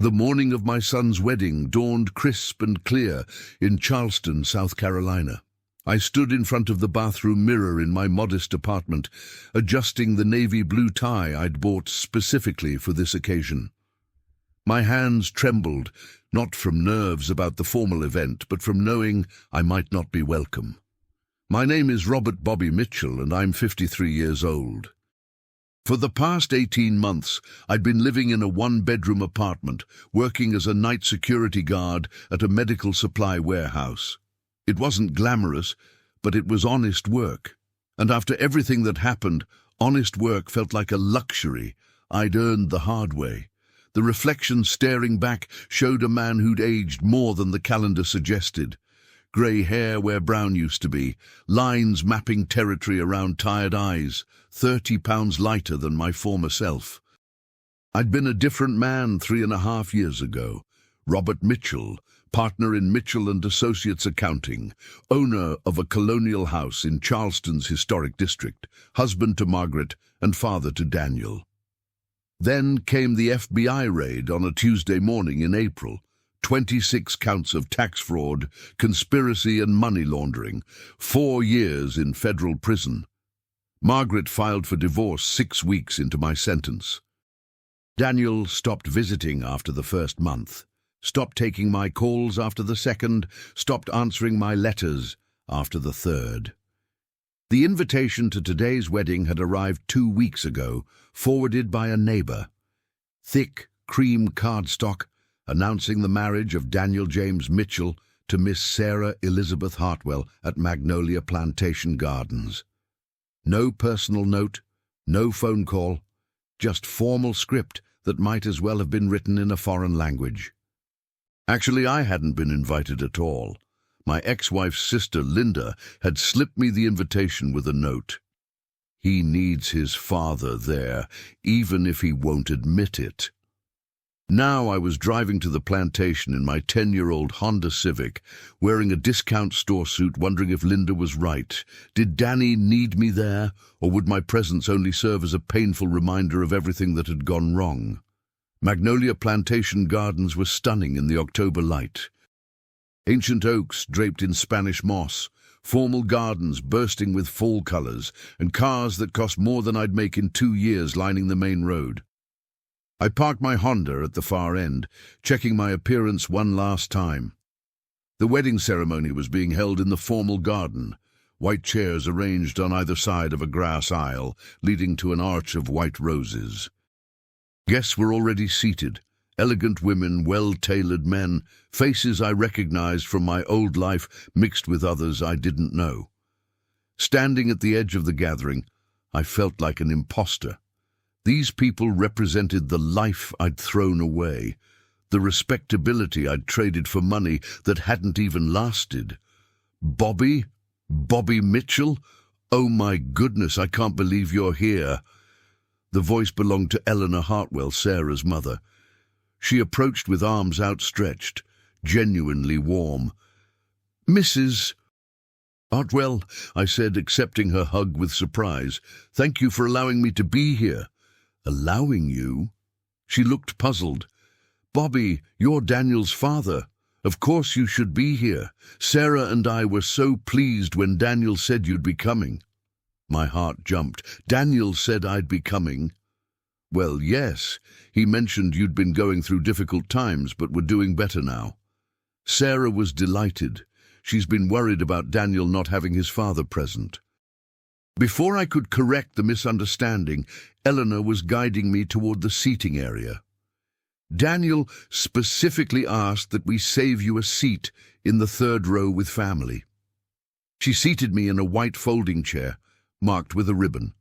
The morning of my son's wedding dawned crisp and clear in Charleston, South Carolina. I stood in front of the bathroom mirror in my modest apartment, adjusting the navy blue tie I'd bought specifically for this occasion. My hands trembled, not from nerves about the formal event, but from knowing I might not be welcome. My name is Robert Bobby Mitchell, and I'm 53 years old. For the past 18 months, I'd been living in a one-bedroom apartment, working as a night security guard at a medical supply warehouse. It wasn't glamorous, but it was honest work. And after everything that happened, honest work felt like a luxury I'd earned the hard way. The reflection staring back showed a man who'd aged more than the calendar suggested. Grey hair where brown used to be, lines mapping territory around tired eyes, 30 pounds lighter than my former self. I'd been a different man 3.5 years ago. Robert Mitchell, partner in Mitchell & Associates Accounting, owner of a colonial house in Charleston's historic district, husband to Margaret and father to Daniel. Then came the FBI raid on a Tuesday morning in April. 26 counts of tax fraud, conspiracy and money laundering, 4 years in federal prison. Margaret filed for divorce 6 weeks into my sentence. Daniel stopped visiting after the first month, stopped taking my calls after the second, stopped answering my letters after the third. The invitation to today's wedding had arrived 2 weeks ago, forwarded by a neighbor. Thick, cream cardstock, announcing the marriage of Daniel James Mitchell to Miss Sarah Elizabeth Hartwell at Magnolia Plantation Gardens. No personal note, no phone call, just formal script that might as well have been written in a foreign language. Actually, I hadn't been invited at all. My ex-wife's sister, Linda, had slipped me the invitation with a note. He needs his father there, even if he won't admit it. Now I was driving to the plantation in my 10-year-old Honda Civic, wearing a discount store suit, wondering if Linda was right. Did Danny need me there, or would my presence only serve as a painful reminder of everything that had gone wrong? Magnolia Plantation Gardens were stunning in the October light. Ancient oaks draped in Spanish moss, formal gardens bursting with fall colors, and cars that cost more than I'd make in 2 years lining the main road. I parked my Honda at the far end, checking my appearance one last time. The wedding ceremony was being held in the formal garden, white chairs arranged on either side of a grass aisle, leading to an arch of white roses. Guests were already seated, elegant women, well-tailored men, faces I recognized from my old life mixed with others I didn't know. Standing at the edge of the gathering, I felt like an imposter. These people represented the life I'd thrown away, the respectability I'd traded for money that hadn't even lasted. Bobby Mitchell? Oh my goodness, I can't believe you're here. The voice belonged to Eleanor Hartwell, Sarah's mother. She approached with arms outstretched, genuinely warm. Mrs. Hartwell, I said, accepting her hug with surprise. Thank you for allowing me to be here. Allowing you? She looked puzzled. Bobby, you're Daniel's father. Of course you should be here. Sarah and I were so pleased when Daniel said you'd be coming. My heart jumped. Daniel said I'd be coming. Well, yes. He mentioned you'd been going through difficult times, but were doing better now. Sarah was delighted. She's been worried about Daniel not having his father present. Before I could correct the misunderstanding, Eleanor was guiding me toward the seating area. Daniel specifically asked that we save you a seat in the 3rd row with family. She seated me in a white folding chair, marked with a ribbon.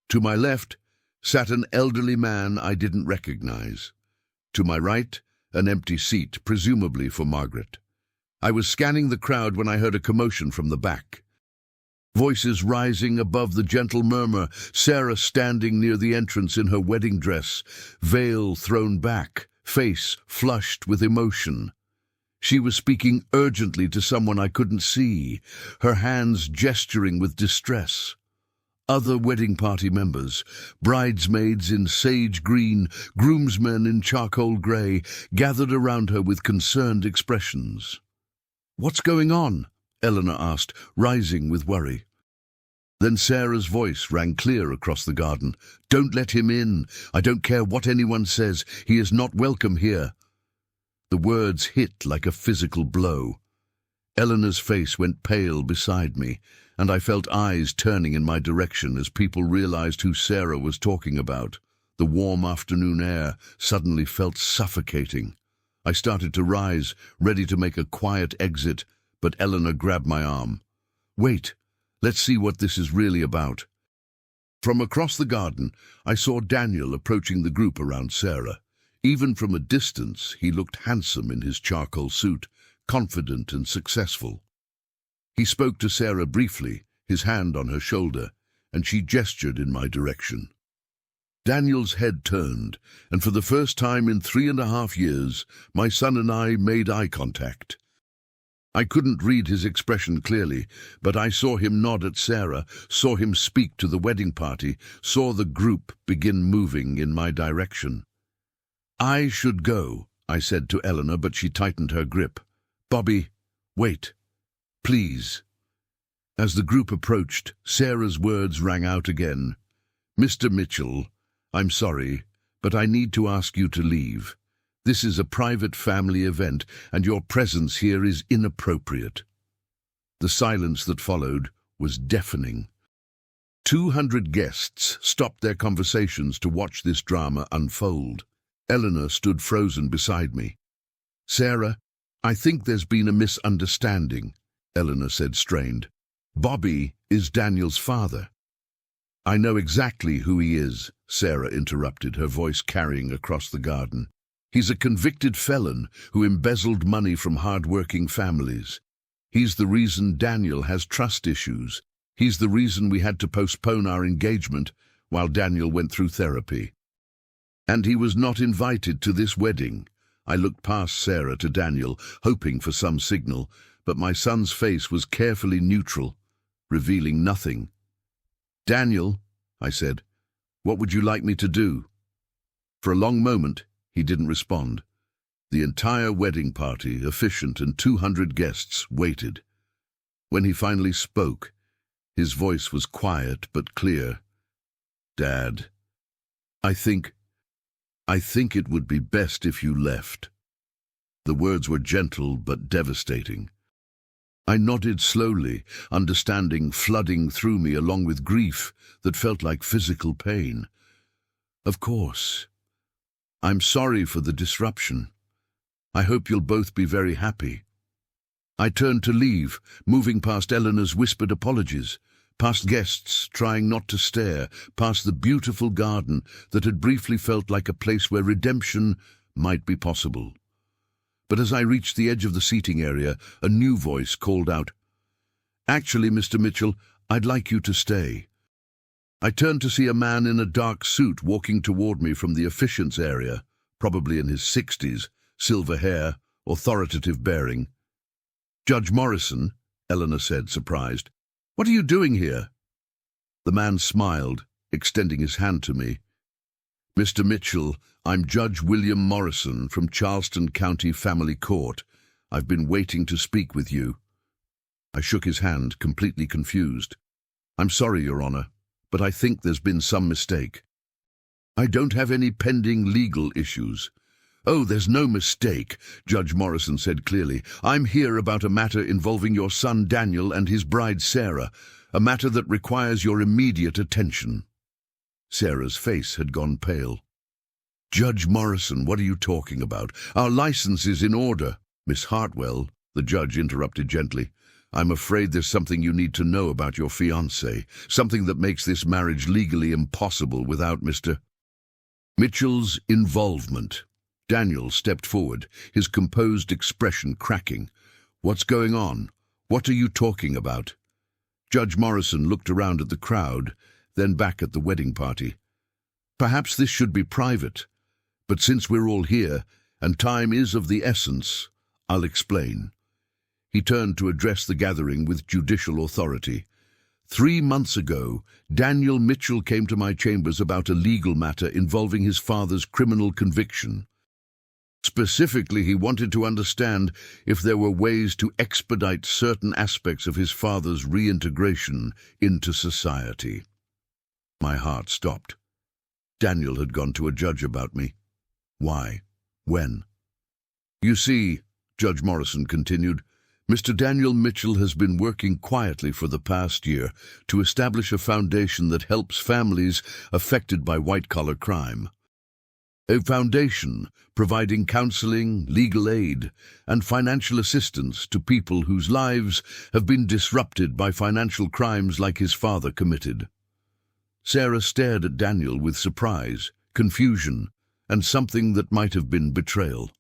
To my left sat an elderly man I didn't recognize. To my right, an empty seat, presumably for Margaret. I was scanning the crowd when I heard a commotion from the back. Voices rising above the gentle murmur, Sarah standing near the entrance in her wedding dress, veil thrown back, face flushed with emotion. She was speaking urgently to someone I couldn't see, her hands gesturing with distress. Other wedding party members, bridesmaids in sage green, groomsmen in charcoal grey, gathered around her with concerned expressions. "What's going on?" Eleanor asked, rising with worry. Then Sarah's voice rang clear across the garden. "Don't let him in. I don't care what anyone says. He is not welcome here." The words hit like a physical blow. Eleanor's face went pale beside me, and I felt eyes turning in my direction as people realized who Sarah was talking about. The warm afternoon air suddenly felt suffocating. I started to rise, ready to make a quiet exit, but Eleanor grabbed my arm. "Wait, let's see what this is really about." From across the garden, I saw Daniel approaching the group around Sarah. Even from a distance, he looked handsome in his charcoal suit, confident and successful. He spoke to Sarah briefly, his hand on her shoulder, and she gestured in my direction. Daniel's head turned, and for the first time in 3.5 years, my son and I made eye contact. I couldn't read his expression clearly, but I saw him nod at Sarah, saw him speak to the wedding party, saw the group begin moving in my direction. "I should go," I said to Eleanor, but she tightened her grip. "Bobby, wait. Please." As the group approached, Sarah's words rang out again. "Mr. Mitchell, I'm sorry, but I need to ask you to leave. This is a private family event, and your presence here is inappropriate." The silence that followed was deafening. 200 guests stopped their conversations to watch this drama unfold. Eleanor stood frozen beside me. "Sarah, I think there's been a misunderstanding," Eleanor said, strained. "Bobby is Daniel's father." "I know exactly who he is," Sarah interrupted, her voice carrying across the garden. "He's a convicted felon who embezzled money from hard-working families. He's the reason Daniel has trust issues. He's the reason we had to postpone our engagement while Daniel went through therapy. And he was not invited to this wedding." I looked past Sarah to Daniel, hoping for some signal, but my son's face was carefully neutral, revealing nothing. "Daniel," I said, "what would you like me to do?" For a long moment, he didn't respond. The entire wedding party, officiant and 200 guests, waited. When he finally spoke, his voice was quiet but clear. "Dad, I think it would be best if you left." The words were gentle but devastating. I nodded slowly, understanding flooding through me along with grief that felt like physical pain. "Of course. I'm sorry for the disruption. I hope you'll both be very happy." I turned to leave, moving past Eleanor's whispered apologies, past guests trying not to stare, past the beautiful garden that had briefly felt like a place where redemption might be possible. But as I reached the edge of the seating area, a new voice called out, "Actually, Mr. Mitchell, I'd like you to stay." I turned to see a man in a dark suit walking toward me from the officiant's area, probably in his 60s, silver hair, authoritative bearing. "Judge Morrison," Eleanor said, surprised. "What are you doing here?" The man smiled, extending his hand to me. "Mr. Mitchell, I'm Judge William Morrison from Charleston County Family Court. I've been waiting to speak with you." I shook his hand, completely confused. "I'm sorry, Your Honor, but I think there's been some mistake." "I don't have any pending legal issues." "Oh, there's no mistake," Judge Morrison said clearly. "I'm here about a matter involving your son Daniel and his bride Sarah, a matter that requires your immediate attention." Sarah's face had gone pale. "Judge Morrison, what are you talking about? Our license is in order." "Miss Hartwell," the judge interrupted gently, "I'm afraid there's something you need to know about your fiancé, something that makes this marriage legally impossible without Mr. Mitchell's involvement." Daniel stepped forward, his composed expression cracking. "What's going on? What are you talking about?" Judge Morrison looked around at the crowd, then back at the wedding party. "Perhaps this should be private, but since we're all here, and time is of the essence, I'll explain." He turned to address the gathering with judicial authority. 3 months ago, Daniel Mitchell came to my chambers about a legal matter involving his father's criminal conviction. Specifically, he wanted to understand if there were ways to expedite certain aspects of his father's reintegration into society. My heart stopped. Daniel had gone to a judge about me. Why? When? You see, Judge Morrison continued, Mr. Daniel Mitchell has been working quietly for the past year to establish a foundation that helps families affected by white-collar crime. A foundation providing counseling, legal aid, and financial assistance to people whose lives have been disrupted by financial crimes like his father committed. Sarah stared at Daniel with surprise, confusion, and something that might have been betrayal.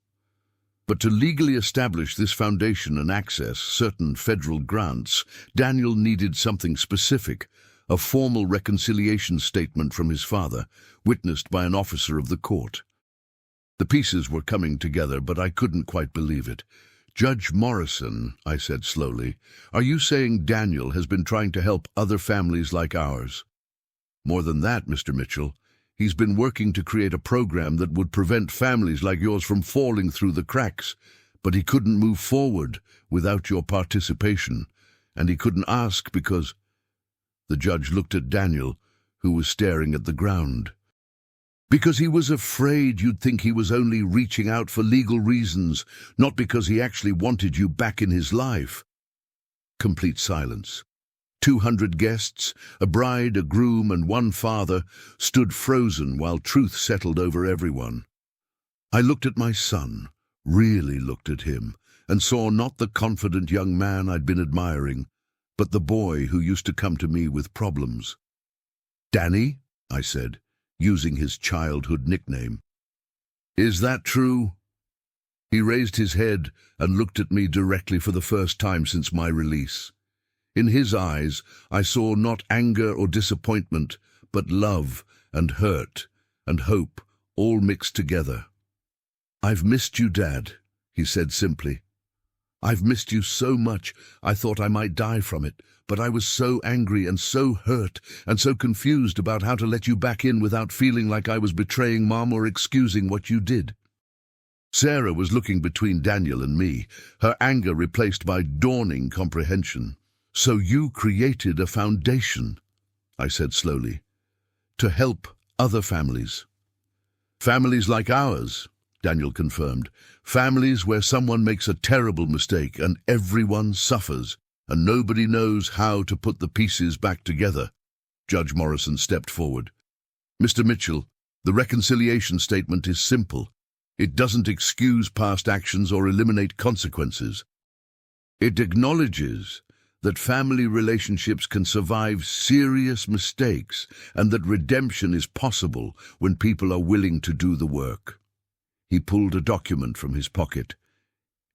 But to legally establish this foundation and access certain federal grants, Daniel needed something specific, a formal reconciliation statement from his father, witnessed by an officer of the court. The pieces were coming together, but I couldn't quite believe it. Judge Morrison, I said slowly, are you saying Daniel has been trying to help other families like ours? More than that, Mr. Mitchell. He's been working to create a program that would prevent families like yours from falling through the cracks, but he couldn't move forward without your participation, and he couldn't ask because... The judge looked at Daniel, who was staring at the ground. Because he was afraid you'd think he was only reaching out for legal reasons, not because he actually wanted you back in his life. Complete silence. 200 guests, a bride, a groom, and one father, stood frozen while truth settled over everyone. I looked at my son, really looked at him, and saw not the confident young man I'd been admiring, but the boy who used to come to me with problems. "Danny," I said, using his childhood nickname. "Is that true?" He raised his head and looked at me directly for the first time since my release. In his eyes, I saw not anger or disappointment, but love and hurt and hope, all mixed together. "I've missed you, Dad," he said simply. "I've missed you so much, I thought I might die from it, but I was so angry and so hurt and so confused about how to let you back in without feeling like I was betraying Mom or excusing what you did." Sarah was looking between Daniel and me, her anger replaced by dawning comprehension. "So you created a foundation," I said slowly, "to help other families." "Families like ours," Daniel confirmed. "Families where someone makes a terrible mistake and everyone suffers, and nobody knows how to put the pieces back together." Judge Morrison stepped forward. "Mr. Mitchell, the reconciliation statement is simple. It doesn't excuse past actions or eliminate consequences. It acknowledges that family relationships can survive serious mistakes and that redemption is possible when people are willing to do the work." He pulled a document from his pocket.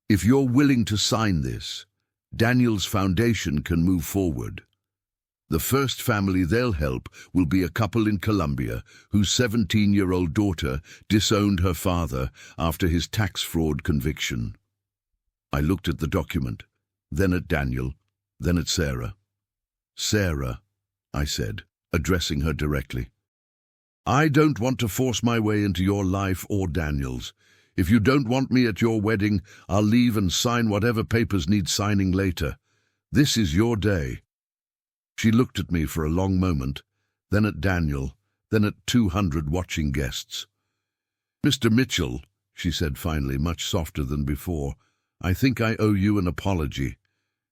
"If you're willing to sign this, Daniel's foundation can move forward. The first family they'll help will be a couple in Colombia whose 17-year-old daughter disowned her father after his tax fraud conviction." I looked at the document, then at Daniel, then at Sarah. "Sarah," I said, addressing her directly, "I don't want to force my way into your life or Daniel's. If you don't want me at your wedding, I'll leave and sign whatever papers need signing later. This is your day." She looked at me for a long moment, then at Daniel, then at 200 watching guests. "Mr. Mitchell," she said finally, much softer than before, "I think I owe you an apology.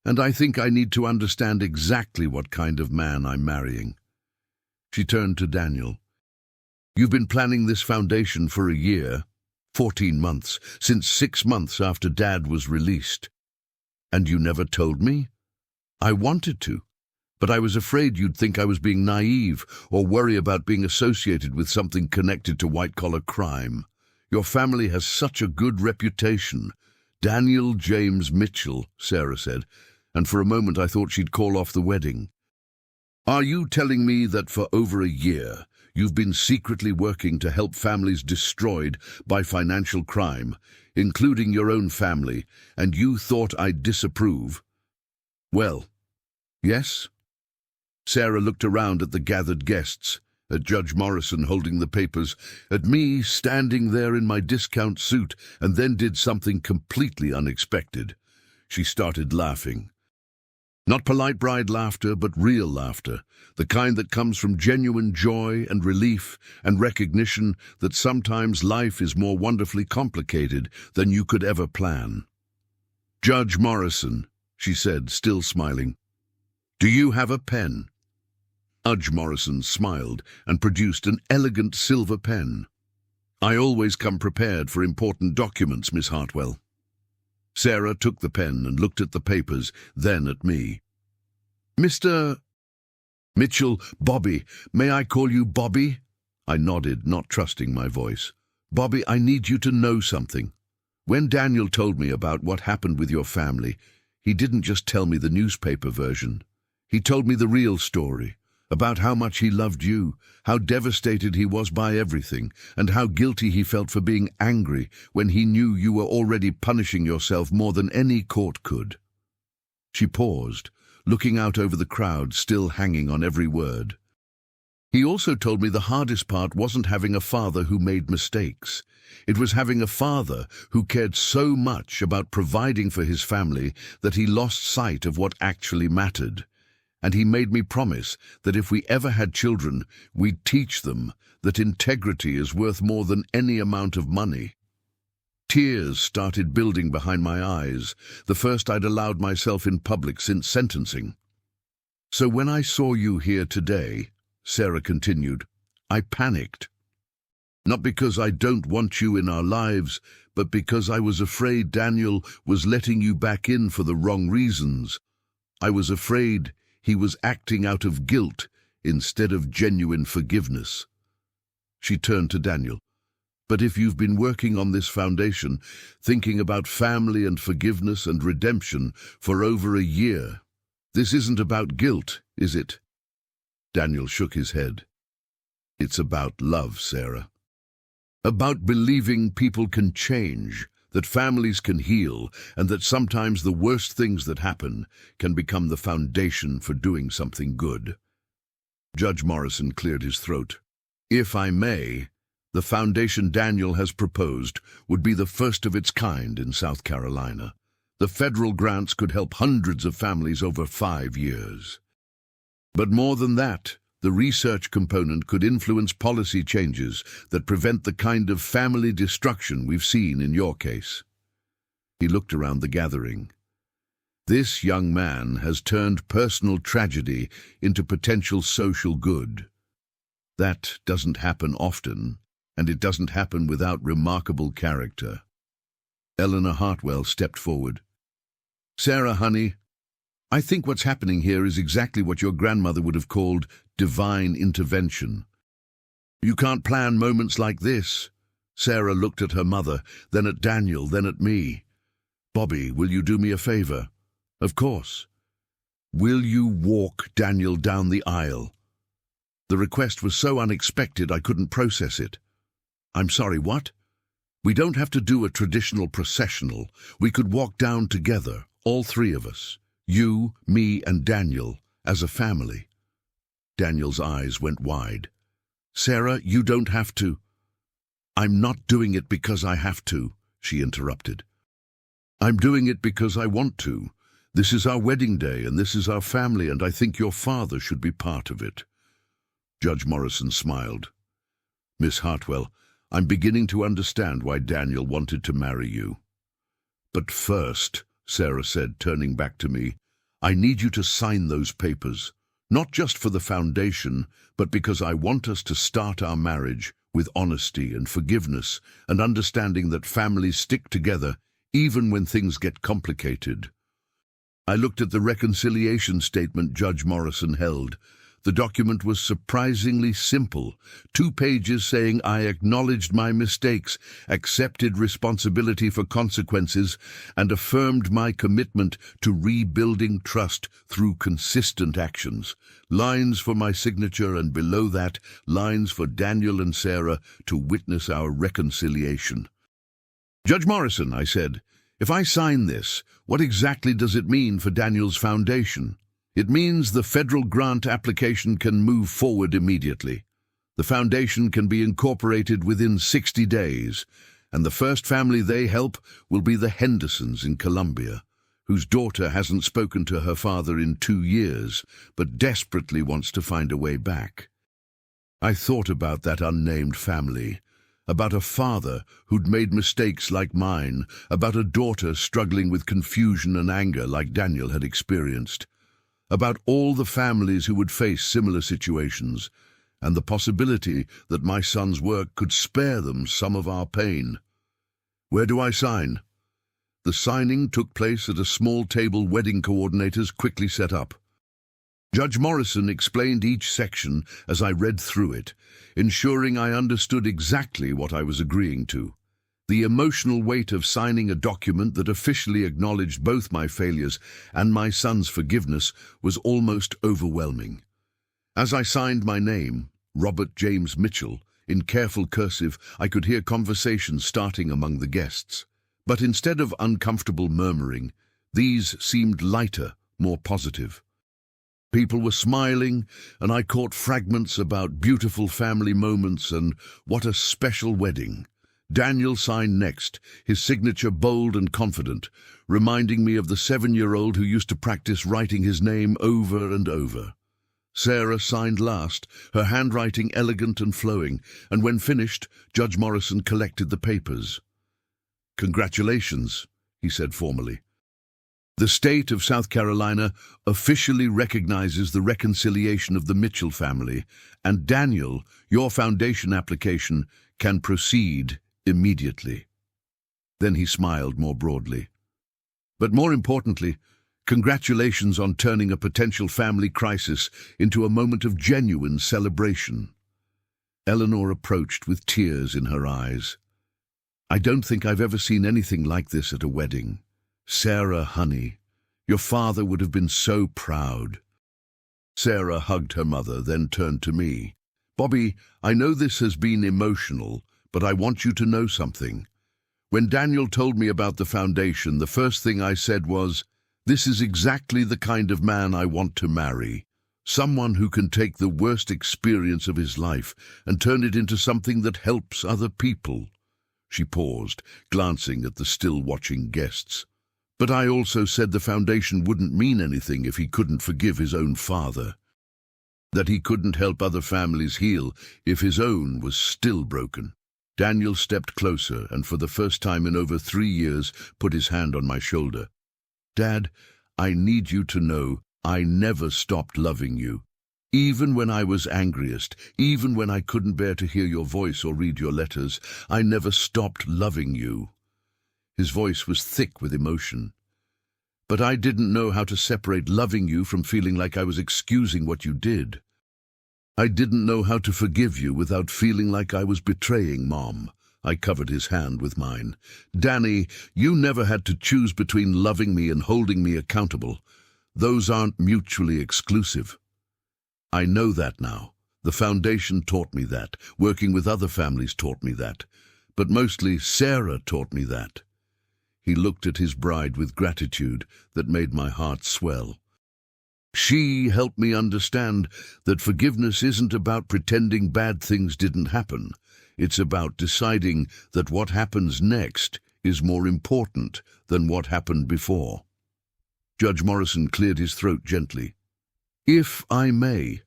And I think I need to understand exactly what kind of man I'm marrying." She turned to Daniel. "You've been planning this foundation for a year, 14 months, since 6 months after Dad was released. And you never told me? I wanted to, but I was afraid you'd think I was being naive or worry about being associated with something connected to white-collar crime. Your family has such a good reputation." "Daniel James Mitchell," Sarah said, and for a moment I thought she'd call off the wedding. "Are you telling me that for over a year you've been secretly working to help families destroyed by financial crime, including your own family, and you thought I'd disapprove?" "Well, yes." Sarah looked around at the gathered guests, at Judge Morrison holding the papers, at me standing there in my discount suit, and then did something completely unexpected. She started laughing. Not polite bride laughter, but real laughter, the kind that comes from genuine joy and relief and recognition that sometimes life is more wonderfully complicated than you could ever plan. "Judge Morrison," she said, still smiling, "do you have a pen?" Judge Morrison smiled and produced an elegant silver pen. "I always come prepared for important documents, Miss Hartwell." Sarah took the pen and looked at the papers, then at me. "Mr. Mitchell, Bobby, may I call you Bobby?" I nodded, not trusting my voice. "Bobby, I need you to know something. When Daniel told me about what happened with your family, he didn't just tell me the newspaper version. He told me the real story, about how much he loved you, how devastated he was by everything, and how guilty he felt for being angry when he knew you were already punishing yourself more than any court could." She paused, looking out over the crowd, still hanging on every word. "He also told me the hardest part wasn't having a father who made mistakes. It was having a father who cared so much about providing for his family that he lost sight of what actually mattered. And he made me promise that if we ever had children, we'd teach them that integrity is worth more than any amount of money." Tears started building behind my eyes, the first I'd allowed myself in public since sentencing. "So when I saw you here today," Sarah continued, "I panicked. Not because I don't want you in our lives, but because I was afraid Daniel was letting you back in for the wrong reasons. I was afraid he was acting out of guilt instead of genuine forgiveness." She turned to Daniel. "But if you've been working on this foundation, thinking about family and forgiveness and redemption for over a year, this isn't about guilt, is it?" Daniel shook his head. "It's about love, Sarah. About believing people can change, that families can heal, and that sometimes the worst things that happen can become the foundation for doing something good." Judge Morrison cleared his throat. "If I may, the foundation Daniel has proposed would be the first of its kind in South Carolina. The federal grants could help hundreds of families over 5 years. But more than that, the research component could influence policy changes that prevent the kind of family destruction we've seen in your case." He looked around the gathering. "This young man has turned personal tragedy into potential social good. That doesn't happen often, and it doesn't happen without remarkable character." Eleanor Hartwell stepped forward. "Sarah, honey, I think what's happening here is exactly what your grandmother would have called divine intervention. You can't plan moments like this." Sarah looked at her mother, then at Daniel, then at me. "Bobby, will you do me a favor?" "Of course." "Will you walk Daniel down the aisle?" The request was so unexpected I couldn't process it. "I'm sorry, what?" "We don't have to do a traditional processional. We could walk down together, all 3 of us. You, me, and Daniel, as a family." Daniel's eyes went wide. "Sarah, you don't have to." "I'm not doing it because I have to," she interrupted. "I'm doing it because I want to. This is our wedding day, and this is our family, and I think your father should be part of it." Judge Morrison smiled. "Miss Hartwell, I'm beginning to understand why Daniel wanted to marry you. But first," Sarah said, turning back to me, "I need you to sign those papers, not just for the foundation, but because I want us to start our marriage with honesty and forgiveness and understanding that families stick together even when things get complicated." I looked at the reconciliation statement Judge Morrison held. The document was surprisingly simple. 2 pages saying I acknowledged my mistakes, accepted responsibility for consequences, and affirmed my commitment to rebuilding trust through consistent actions. Lines for my signature, and below that, lines for Daniel and Sarah to witness our reconciliation. "Judge Morrison," I said, "if I sign this, what exactly does it mean for Daniel's foundation? It means the federal grant application can move forward immediately. The foundation can be incorporated within 60 days, and the first family they help will be the Hendersons in Colombia, whose daughter hasn't spoken to her father in 2 years, but desperately wants to find a way back. I thought about that unnamed family, about a father who'd made mistakes like mine, about a daughter struggling with confusion and anger like Daniel had experienced, about all the families who would face similar situations, and the possibility that my son's work could spare them some of our pain. Where do I sign? The signing took place at a small table wedding coordinators quickly set up. Judge Morrison explained each section as I read through it, ensuring I understood exactly what I was agreeing to. The emotional weight of signing a document that officially acknowledged both my failures and my son's forgiveness was almost overwhelming. As I signed my name, Robert James Mitchell, in careful cursive, I could hear conversations starting among the guests. But instead of uncomfortable murmuring, these seemed lighter, more positive. People were smiling, and I caught fragments about beautiful family moments and what a special wedding. Daniel signed next, his signature bold and confident, reminding me of the 7-year-old who used to practice writing his name over and over. Sarah signed last, her handwriting elegant and flowing, and when finished, Judge Morrison collected the papers. "Congratulations," he said formally. "The state of South Carolina officially recognizes the reconciliation of the Mitchell family, and Daniel, your foundation application can proceed immediately." Then he smiled more broadly. "But more importantly, congratulations on turning a potential family crisis into a moment of genuine celebration." Eleanor approached with tears in her eyes. "I don't think I've ever seen anything like this at a wedding. Sarah, honey, your father would have been so proud." Sarah hugged her mother, then turned to me. "Bobby, I know this has been emotional, but I want you to know something. When Daniel told me about the foundation, the first thing I said was, this is exactly the kind of man I want to marry. Someone who can take the worst experience of his life and turn it into something that helps other people." She paused, glancing at the still-watching guests. "But I also said the foundation wouldn't mean anything if he couldn't forgive his own father. That he couldn't help other families heal if his own was still broken." Daniel stepped closer and for the first time in over 3 years put his hand on my shoulder. "Dad, I need you to know I never stopped loving you. Even when I was angriest, even when I couldn't bear to hear your voice or read your letters, I never stopped loving you." His voice was thick with emotion. "But I didn't know how to separate loving you from feeling like I was excusing what you did. I didn't know how to forgive you without feeling like I was betraying Mom." I covered his hand with mine. "Danny, you never had to choose between loving me and holding me accountable. Those aren't mutually exclusive. I know that now. The foundation taught me that. Working with other families taught me that. But mostly Sarah taught me that." He looked at his bride with gratitude that made my heart swell. "She helped me understand that forgiveness isn't about pretending bad things didn't happen. It's about deciding that what happens next is more important than what happened before." Judge Morrison cleared his throat gently. "If I may,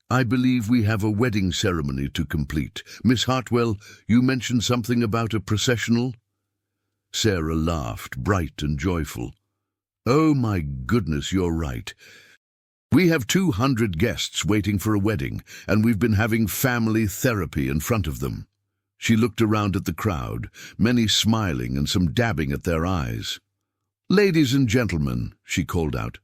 I believe we have a wedding ceremony to complete. Miss Hartwell, you mentioned something about a processional?" Sarah laughed, bright and joyful. "Oh my goodness, you're right. We have 200 guests waiting for a wedding, and we've been having family therapy in front of them." She looked around at the crowd, many smiling and some dabbing at their eyes. "Ladies and gentlemen," she called out,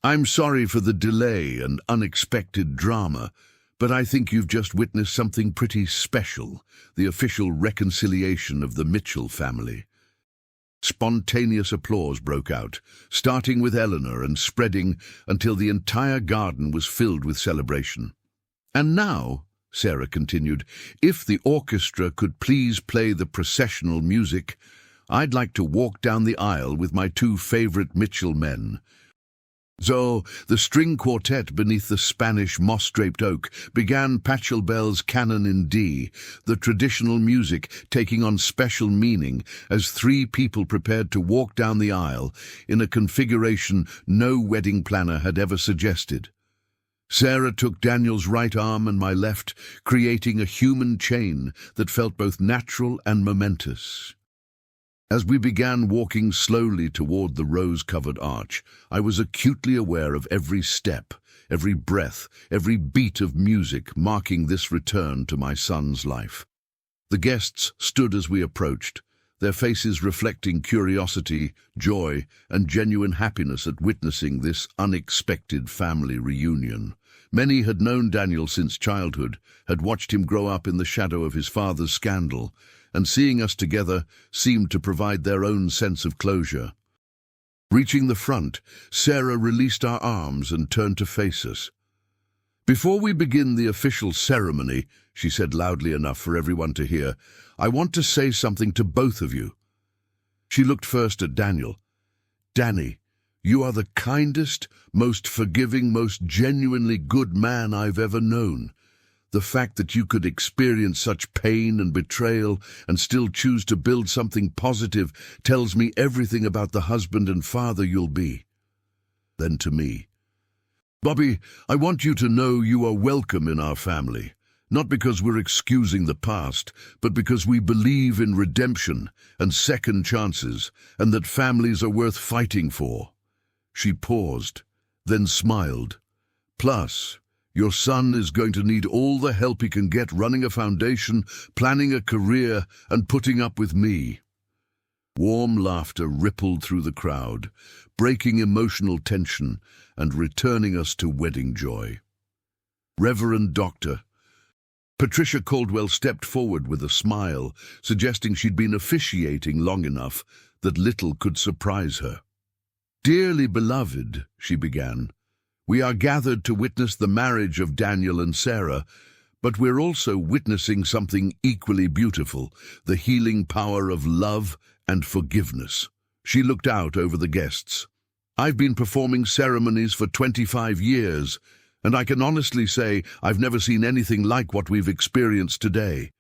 "I'm sorry for the delay and unexpected drama, but I think you've just witnessed something pretty special, the official reconciliation of the Mitchell family." Spontaneous applause broke out, starting with Eleanor and spreading until the entire garden was filled with celebration. "And now," Sarah continued, "if the orchestra could please play the processional music, I'd like to walk down the aisle with my 2 favorite Mitchell men." So, the string quartet beneath the Spanish moss-draped oak began Pachelbel's Canon in D, the traditional music taking on special meaning as three people prepared to walk down the aisle in a configuration no wedding planner had ever suggested. Sarah took Daniel's right arm and my left, creating a human chain that felt both natural and momentous. As we began walking slowly toward the rose-covered arch, I was acutely aware of every step, every breath, every beat of music marking this return to my son's life. The guests stood as we approached, their faces reflecting curiosity, joy, and genuine happiness at witnessing this unexpected family reunion. Many had known Daniel since childhood, had watched him grow up in the shadow of his father's scandal, and seeing us together seemed to provide their own sense of closure. Reaching the front, Sarah released our arms and turned to face us. "Before we begin the official ceremony," she said loudly enough for everyone to hear, "I want to say something to both of you." She looked first at Daniel. "Danny, you are the kindest, most forgiving, most genuinely good man I've ever known. The fact that you could experience such pain and betrayal and still choose to build something positive tells me everything about the husband and father you'll be." Then to me, "Bobby, I want you to know you are welcome in our family, not because we're excusing the past, but because we believe in redemption and second chances, and that families are worth fighting for." She paused, then smiled. "Plus, your son is going to need all the help he can get running a foundation, planning a career, and putting up with me." Warm laughter rippled through the crowd, breaking emotional tension and returning us to wedding joy. "Reverend Doctor." Patricia Caldwell stepped forward with a smile, suggesting she'd been officiating long enough that little could surprise her. "Dearly beloved," she began, "we are gathered to witness the marriage of Daniel and Sarah, but we're also witnessing something equally beautiful, the healing power of love and forgiveness." She looked out over the guests. "I've been performing ceremonies for 25 years, and I can honestly say I've never seen anything like what we've experienced today.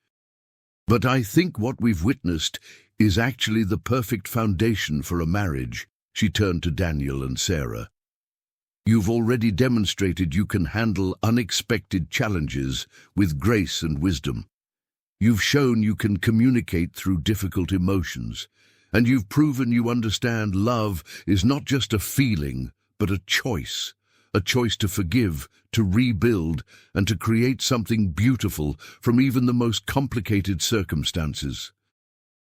But I think what we've witnessed is actually the perfect foundation for a marriage." She turned to Daniel and Sarah. "You've already demonstrated you can handle unexpected challenges with grace and wisdom. You've shown you can communicate through difficult emotions, and you've proven you understand love is not just a feeling, but a choice to forgive, to rebuild, and to create something beautiful from even the most complicated circumstances."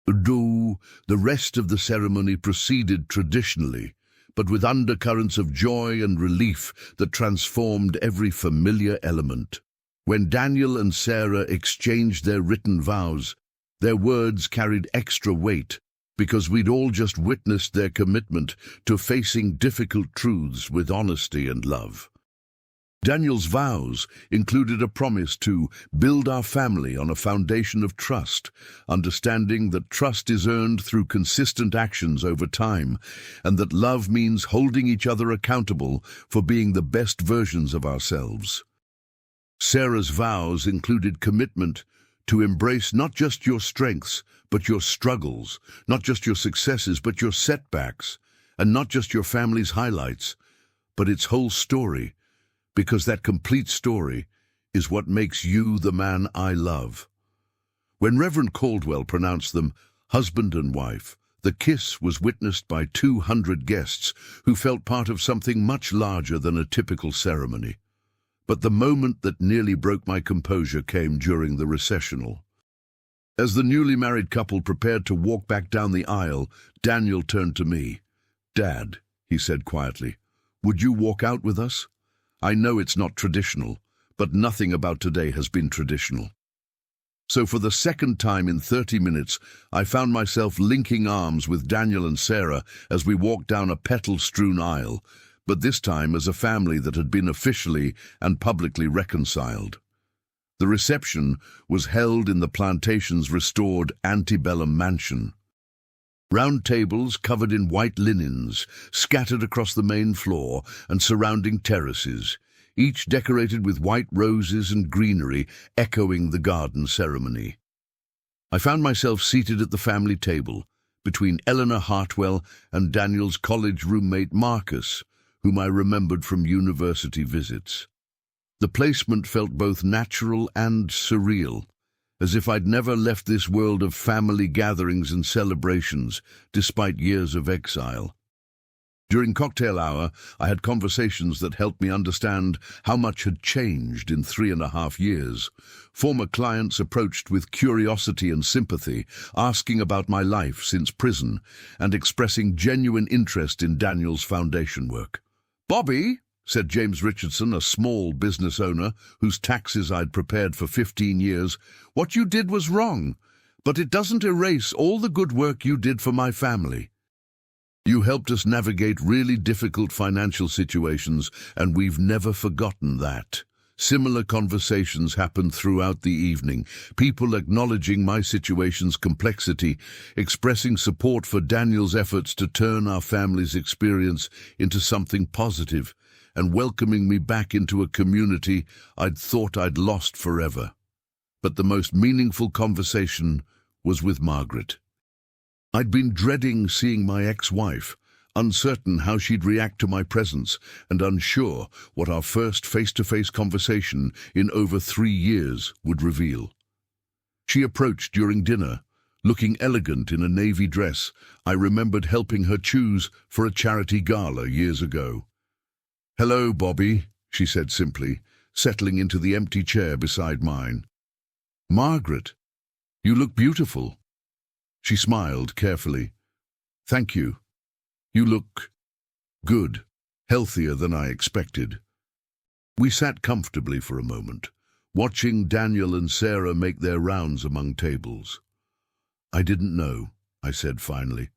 The rest of the ceremony proceeded traditionally, but with undercurrents of joy and relief that transformed every familiar element. When Daniel and Sarah exchanged their written vows, their words carried extra weight because we'd all just witnessed their commitment to facing difficult truths with honesty and love. Daniel's vows included a promise to build our family on a foundation of trust, understanding that trust is earned through consistent actions over time, and that love means holding each other accountable for being the best versions of ourselves. Sarah's vows included commitment to embrace not just your strengths, but your struggles, not just your successes, but your setbacks, and not just your family's highlights, but its whole story, because that complete story is what makes you the man I love. When Reverend Caldwell pronounced them husband and wife, the kiss was witnessed by 200 guests who felt part of something much larger than a typical ceremony. But the moment that nearly broke my composure came during the recessional. As the newly married couple prepared to walk back down the aisle, Daniel turned to me. "Dad," he said quietly, "would you walk out with us? I know it's not traditional, but nothing about today has been traditional." So for the second time in 30 minutes, I found myself linking arms with Daniel and Sarah as we walked down a petal-strewn aisle, but this time as a family that had been officially and publicly reconciled. The reception was held in the plantation's restored antebellum mansion. Round tables covered in white linens, scattered across the main floor and surrounding terraces, each decorated with white roses and greenery echoing the garden ceremony. I found myself seated at the family table, between Eleanor Hartwell and Daniel's college roommate Marcus, whom I remembered from university visits. The placement felt both natural and surreal, as if I'd never left this world of family gatherings and celebrations, despite years of exile. During cocktail hour, I had conversations that helped me understand how much had changed in 3.5 years. Former clients approached with curiosity and sympathy, asking about my life since prison, and expressing genuine interest in Daniel's foundation work. "Bobby," said James Richardson, a small business owner whose taxes I'd prepared for 15 years, "what you did was wrong, but it doesn't erase all the good work you did for my family. You helped us navigate really difficult financial situations, and we've never forgotten that." Similar conversations happened throughout the evening, people acknowledging my situation's complexity, expressing support for Daniel's efforts to turn our family's experience into something positive, and welcoming me back into a community I'd thought I'd lost forever. But the most meaningful conversation was with Margaret. I'd been dreading seeing my ex-wife, uncertain how she'd react to my presence and unsure what our first face-to-face conversation in over 3 years would reveal. She approached during dinner, looking elegant in a navy dress I remembered helping her choose for a charity gala years ago. "Hello, Bobby," she said simply, settling into the empty chair beside mine. "Margaret, you look beautiful." She smiled carefully. "Thank you. You look good, healthier than I expected." We sat comfortably for a moment, watching Daniel and Sarah make their rounds among tables. "I didn't know," I said finally,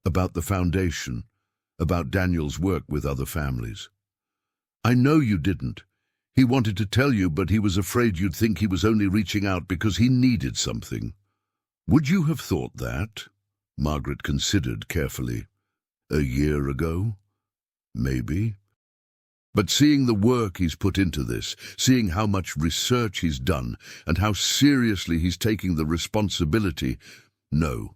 "about the foundation, about Daniel's work with other families." "I know you didn't. He wanted to tell you, but he was afraid you'd think he was only reaching out because he needed something." "Would you have thought that?" Margaret considered carefully. "A year ago? Maybe. But seeing the work he's put into this, seeing how much research he's done, and how seriously he's taking the responsibility, no,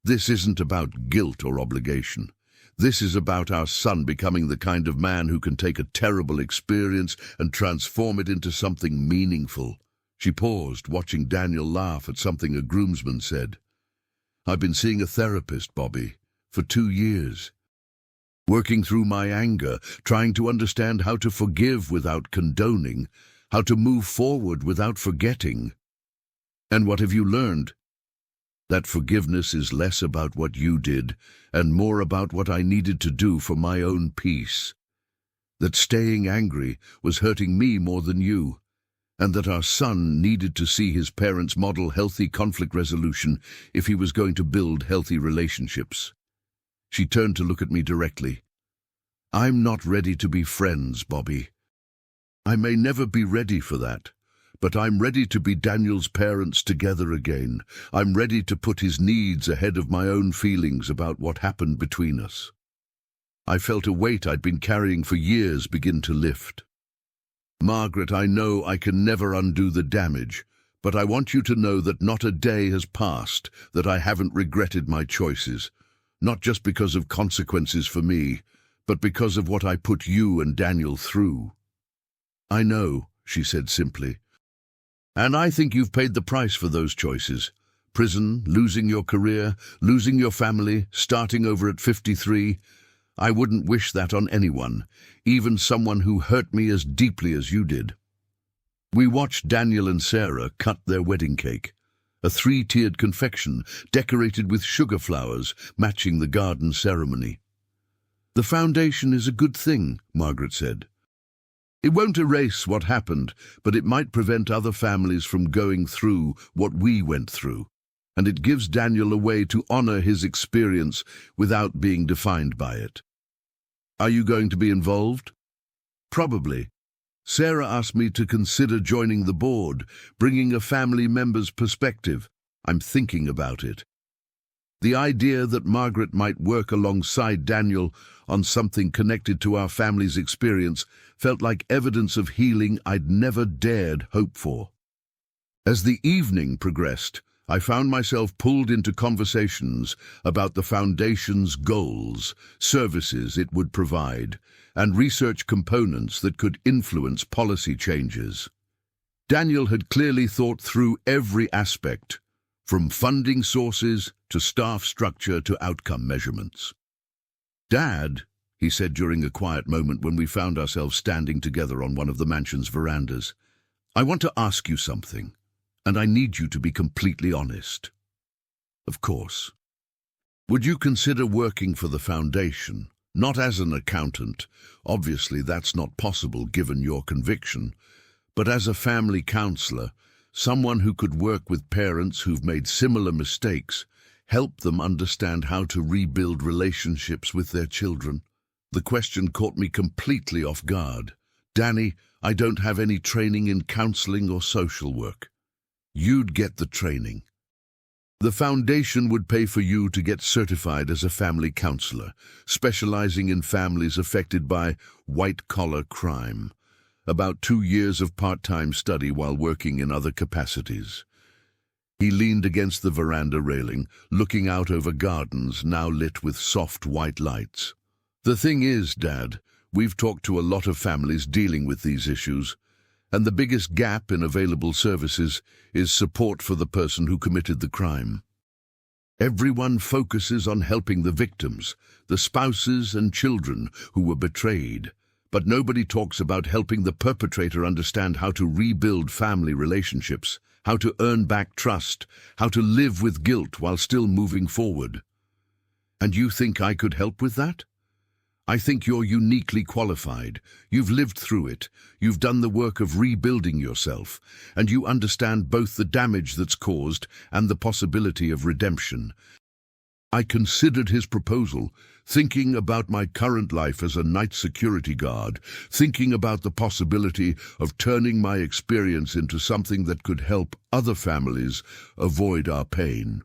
this isn't about guilt or obligation. This is about our son becoming the kind of man who can take a terrible experience and transform it into something meaningful." She paused, watching Daniel laugh at something a groomsman said. "I've been seeing a therapist, Bobby, for 2 years. Working through my anger, trying to understand how to forgive without condoning, how to move forward without forgetting." "And what have you learned?" "That forgiveness is less about what you did and more about what I needed to do for my own peace. That staying angry was hurting me more than you, and that our son needed to see his parents model healthy conflict resolution if he was going to build healthy relationships." She turned to look at me directly. "I'm not ready to be friends, Bobby. I may never be ready for that. But I'm ready to be Daniel's parents together again. I'm ready to put his needs ahead of my own feelings about what happened between us." I felt a weight I'd been carrying for years begin to lift. "Margaret, I know I can never undo the damage, but I want you to know that not a day has passed that I haven't regretted my choices, not just because of consequences for me, but because of what I put you and Daniel through." "I know," she said simply. "And I think you've paid the price for those choices. Prison, losing your career, losing your family, starting over at 53. I wouldn't wish that on anyone, even someone who hurt me as deeply as you did." We watched Daniel and Sarah cut their wedding cake, a 3-tiered confection decorated with sugar flowers matching the garden ceremony. "The foundation is a good thing," Margaret said. "It won't erase what happened, but it might prevent other families from going through what we went through, and it gives Daniel a way to honor his experience without being defined by it." "Are you going to be involved?" "Probably. Sarah asked me to consider joining the board, bringing a family member's perspective. I'm thinking about it." The idea that Margaret might work alongside Daniel on something connected to our family's experience felt like evidence of healing I'd never dared hope for. As the evening progressed, I found myself pulled into conversations about the Foundation's goals, services it would provide, and research components that could influence policy changes. Daniel had clearly thought through every aspect, from funding sources to staff structure to outcome measurements. "Dad," he said during a quiet moment when we found ourselves standing together on one of the mansion's verandas, "I want to ask you something, and I need you to be completely honest." "Of course." "Would you consider working for the Foundation, not as an accountant, obviously that's not possible given your conviction, but as a family counselor, someone who could work with parents who've made similar mistakes, help them understand how to rebuild relationships with their children?" The question caught me completely off guard. "Danny, I don't have any training in counseling or social work." "You'd get the training. The Foundation would pay for you to get certified as a family counselor, specializing in families affected by white-collar crime. About 2 years of part-time study while working in other capacities." He leaned against the veranda railing, looking out over gardens now lit with soft white lights. "The thing is, Dad, we've talked to a lot of families dealing with these issues, and the biggest gap in available services is support for the person who committed the crime. Everyone focuses on helping the victims, the spouses and children who were betrayed, but nobody talks about helping the perpetrator understand how to rebuild family relationships, how to earn back trust, how to live with guilt while still moving forward. And you think I could help with that? I think you're uniquely qualified. You've lived through it, you've done the work of rebuilding yourself, and you understand both the damage that's caused and the possibility of redemption." I considered his proposal, thinking about my current life as a night security guard, thinking about the possibility of turning my experience into something that could help other families avoid our pain.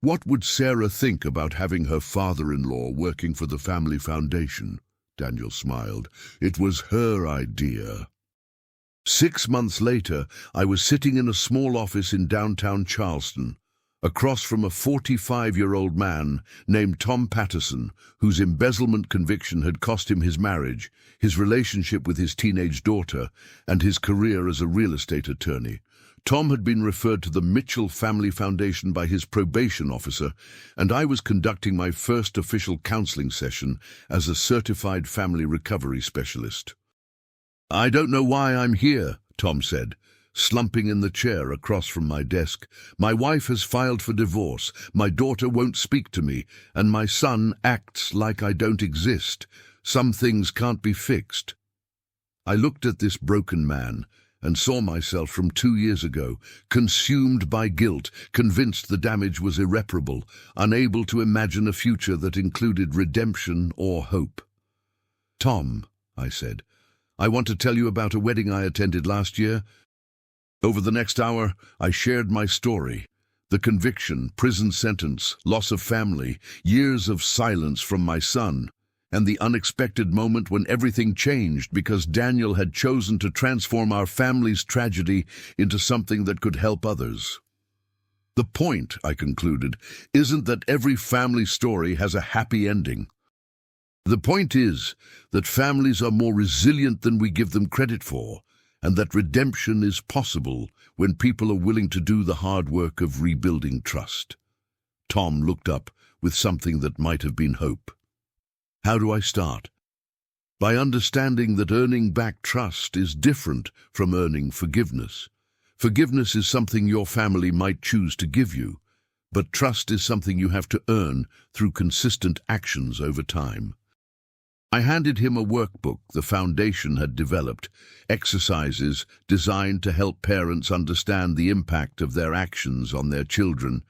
"What would Sarah think about having her father-in-law working for the Family Foundation?" Daniel smiled. "It was her idea." 6 months later, I was sitting in a small office in downtown Charleston, across from a 45-year-old man named Tom Patterson, whose embezzlement conviction had cost him his marriage, his relationship with his teenage daughter, and his career as a real estate attorney. Tom had been referred to the Mitchell Family Foundation by his probation officer, and I was conducting my first official counseling session as a certified family recovery specialist. "I don't know why I'm here," Tom said, slumping in the chair across from my desk. "My wife has filed for divorce, my daughter won't speak to me, and my son acts like I don't exist. Some things can't be fixed." I looked at this broken man and saw myself from 2 years ago, consumed by guilt, convinced the damage was irreparable, unable to imagine a future that included redemption or hope. "Tom," I said, "I want to tell you about a wedding I attended last year." Over the next hour, I shared my story. The conviction, prison sentence, loss of family, years of silence from my son, and the unexpected moment when everything changed because Daniel had chosen to transform our family's tragedy into something that could help others. "The point," I concluded, "isn't that every family story has a happy ending. The point is that families are more resilient than we give them credit for, and that redemption is possible when people are willing to do the hard work of rebuilding trust." Tom looked up with something that might have been hope. "How do I start?" "By understanding that earning back trust is different from earning forgiveness. Forgiveness is something your family might choose to give you, but trust is something you have to earn through consistent actions over time." I handed him a workbook the Foundation had developed, exercises designed to help parents understand the impact of their actions on their children,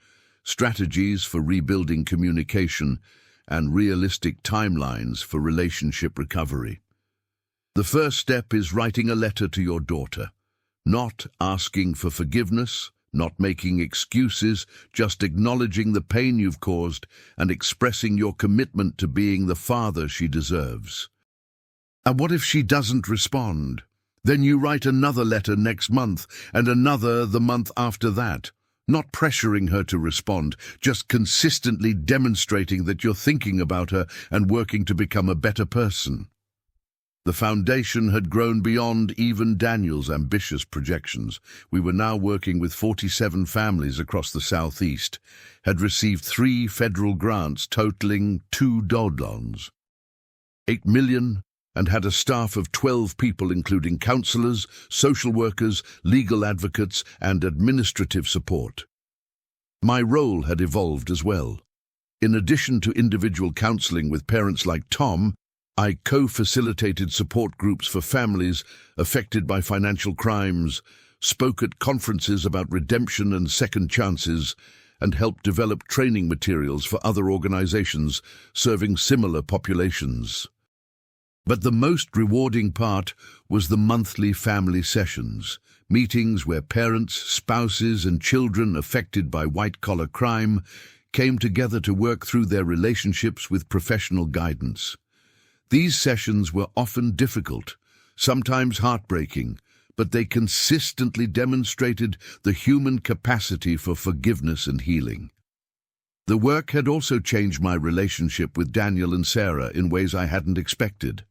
strategies for rebuilding communication, and realistic timelines for relationship recovery. "The first step is writing a letter to your daughter, not asking for forgiveness, not making excuses, just acknowledging the pain you've caused and expressing your commitment to being the father she deserves. And what if she doesn't respond? Then you write another letter next month and another the month after that, not pressuring her to respond, just consistently demonstrating that you're thinking about her and working to become a better person. The foundation had grown beyond even Daniel's ambitious projections. We were now working with 47 families across the southeast, had received 3 federal grants totaling $2.8 million, and had a staff of 12 people including counselors, social workers, legal advocates, and administrative support. My role had evolved as well. In addition to individual counseling with parents like Tom, I co-facilitated support groups for families affected by financial crimes, spoke at conferences about redemption and second chances, and helped develop training materials for other organizations serving similar populations. But the most rewarding part was the monthly family sessions, meetings where parents, spouses, and children affected by white-collar crime came together to work through their relationships with professional guidance. These sessions were often difficult, sometimes heartbreaking, but they consistently demonstrated the human capacity for forgiveness and healing. The work had also changed my relationship with Daniel and Sarah in ways I hadn't expected.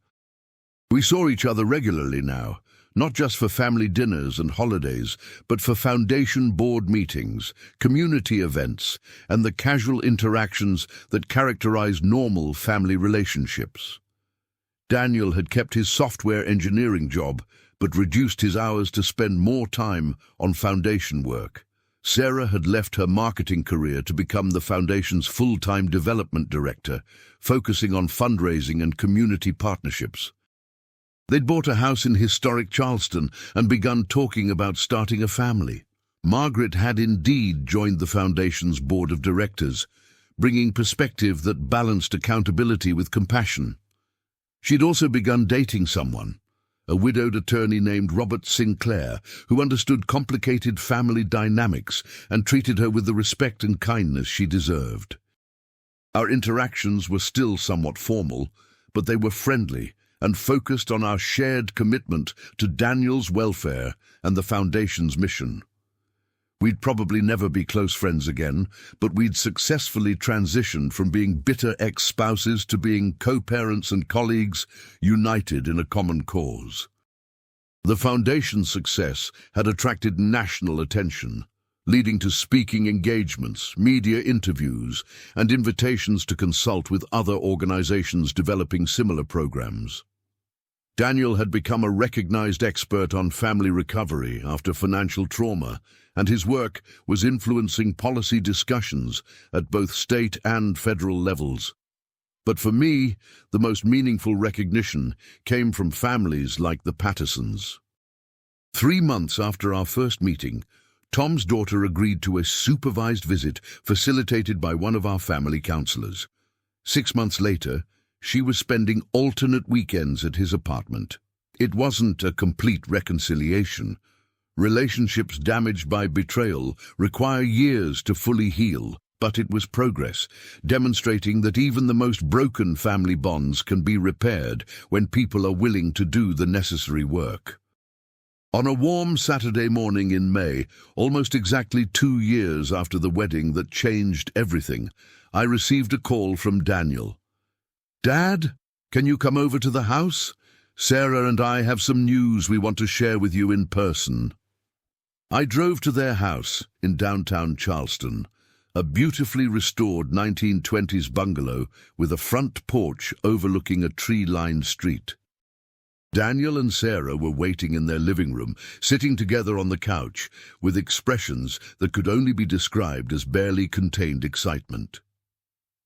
We saw each other regularly now, not just for family dinners and holidays, but for foundation board meetings, community events, and the casual interactions that characterize normal family relationships. Daniel had kept his software engineering job, but reduced his hours to spend more time on foundation work. Sarah had left her marketing career to become the foundation's full-time development director, focusing on fundraising and community partnerships. They'd bought a house in historic Charleston and begun talking about starting a family. Margaret had indeed joined the foundation's board of directors, bringing perspective that balanced accountability with compassion. She'd also begun dating someone, a widowed attorney named Robert Sinclair, who understood complicated family dynamics and treated her with the respect and kindness she deserved. Our interactions were still somewhat formal, but they were friendly and focused on our shared commitment to Daniel's welfare and the Foundation's mission. We'd probably never be close friends again, but we'd successfully transitioned from being bitter ex-spouses to being co-parents and colleagues, united in a common cause. The Foundation's success had attracted national attention, leading to speaking engagements, media interviews, and invitations to consult with other organizations developing similar programs. Daniel had become a recognized expert on family recovery after financial trauma, and his work was influencing policy discussions at both state and federal levels. But for me, the most meaningful recognition came from families like the Pattersons. 3 months after our first meeting, Tom's daughter agreed to a supervised visit facilitated by one of our family counselors. 6 months later, she was spending alternate weekends at his apartment. It wasn't a complete reconciliation. Relationships damaged by betrayal require years to fully heal, but it was progress, demonstrating that even the most broken family bonds can be repaired when people are willing to do the necessary work. On a warm Saturday morning in May, almost exactly 2 years after the wedding that changed everything, I received a call from Daniel. "Dad, can you come over to the house? Sarah and I have some news we want to share with you in person." I drove to their house in downtown Charleston, a beautifully restored 1920s bungalow with a front porch overlooking a tree-lined street. Daniel and Sarah were waiting in their living room, sitting together on the couch, with expressions that could only be described as barely contained excitement.